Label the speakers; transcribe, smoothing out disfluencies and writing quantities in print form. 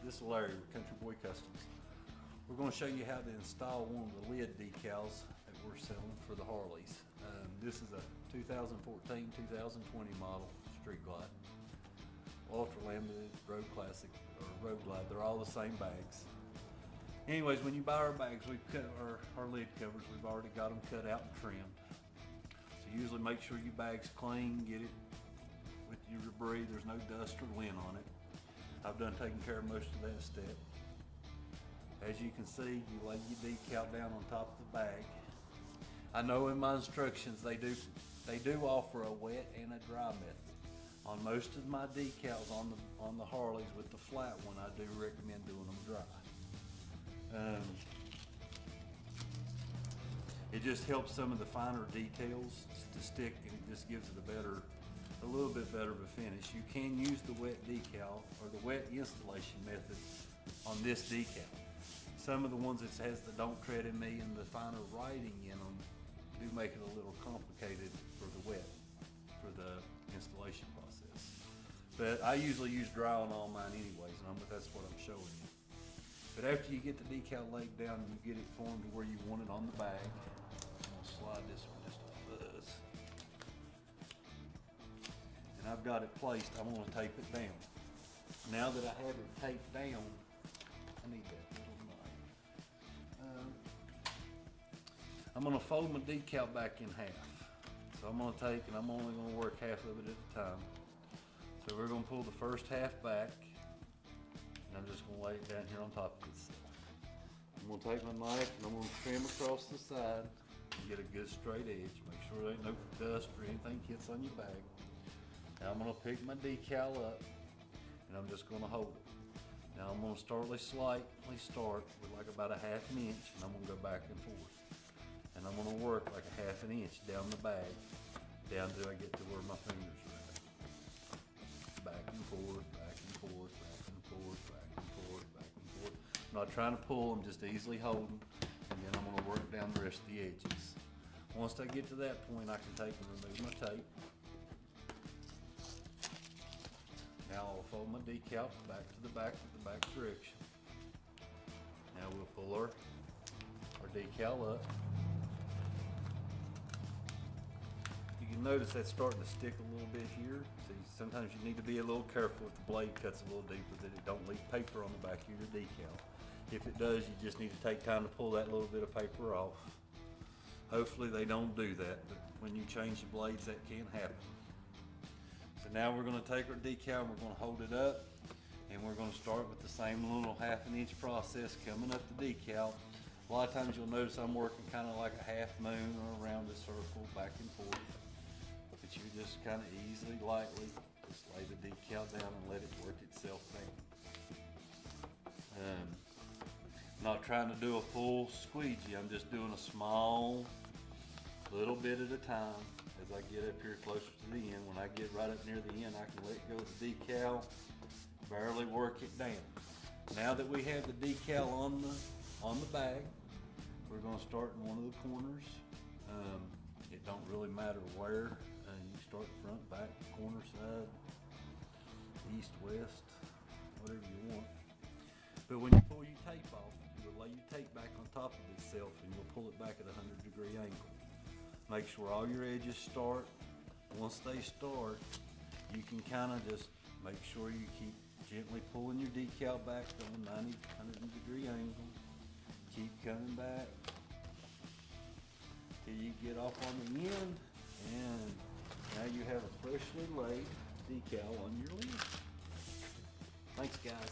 Speaker 1: This is Larry with Country Boy Customs. We're going to show you how to install one of the lid decals that we're selling for the Harleys. This is a 2014-2020 model Street Glide. Ultra Limited, Road Classic, or Road Glide, they're all the same bags. Anyways, when you buy our bags, we've cut our lid covers, we've already got them cut out and trimmed. So usually make sure your bag's clean, get it with your debris, there's no dust or lint on it. I've done taking care of most of that step. As you can see, you lay your decal down on top of the bag. I know in my instructions they do offer a wet and a dry method. On most of my decals on the Harleys with the flat one, I do recommend doing them dry. It just helps some of the finer details to stick, and it just gives it a little bit better of a finish. You can use the wet decal or the wet installation method on this decal. Some of the ones that has the "Don't Tread in Me" and the finer writing in them do make it a little complicated for the wet, for the installation process. But I usually use dry on all mine anyways, and that's what I'm showing you. But after you get the decal laid down and you get it formed to where you want it on the bag, I'm gonna slide this one just a fuzz. And I've got it placed, I'm gonna tape it down. Now that I have it taped down, I need that little knife. I'm gonna fold my decal back in half. So I'm gonna take, and I'm only gonna work half of it at a time. So we're gonna pull the first half back, and I'm just gonna lay it down here on top of itself. I'm gonna take my knife and I'm gonna trim across the side and get a good straight edge. Make sure there ain't no dust or anything hits on your bag. Now I'm gonna pick my decal up and I'm just gonna hold it. Now I'm gonna slightly start with like about a half an inch, and I'm gonna go back and forth. And I'm gonna work like a half an inch down the bag, down till I get to where my fingers are at. Back and forth, back and forth, back and forth, back and forth, back and forth. I'm not trying to pull, I'm just easily holding, and then I'm gonna work down the rest of the edges. Once I get to that point, I can take and remove my tape. Now I'll fold my decal back to the back with the back direction. Now we'll pull our decal up. You can notice that's starting to stick a little bit here. See, sometimes you need to be a little careful if the blade cuts a little deeper that it don't leave paper on the back of your decal. If it does, you just need to take time to pull that little bit of paper off. Hopefully they don't do that, but when you change the blades, that can happen. So now we're going to take our decal and we're going to hold it up, and we're going to start with the same little half an inch process coming up the decal. A lot of times you'll notice I'm working kind of like a half moon or around a circle back and forth. But you just kind of easily, lightly, just lay the decal down and let it work itself down. Not trying to do a full squeegee, I'm just doing a small little bit at a time as I get up here closer to the end. When I get right up near the end, I can let go of the decal, barely work it down. Now that we have the decal on the bag, we're going to start in one of the corners. It don't really matter where. You start front, back, corner, side, east, west, whatever you want. But when you pull your tape off, you'll lay your tape back on top of itself and you'll pull it back at a 100-degree angle. Make sure all your edges start. Once they start, you can kind of just make sure you keep gently pulling your decal back on a 100-degree angle. Keep coming back till you get off on the end, and now you have a freshly laid decal on your lid. Thanks, guys.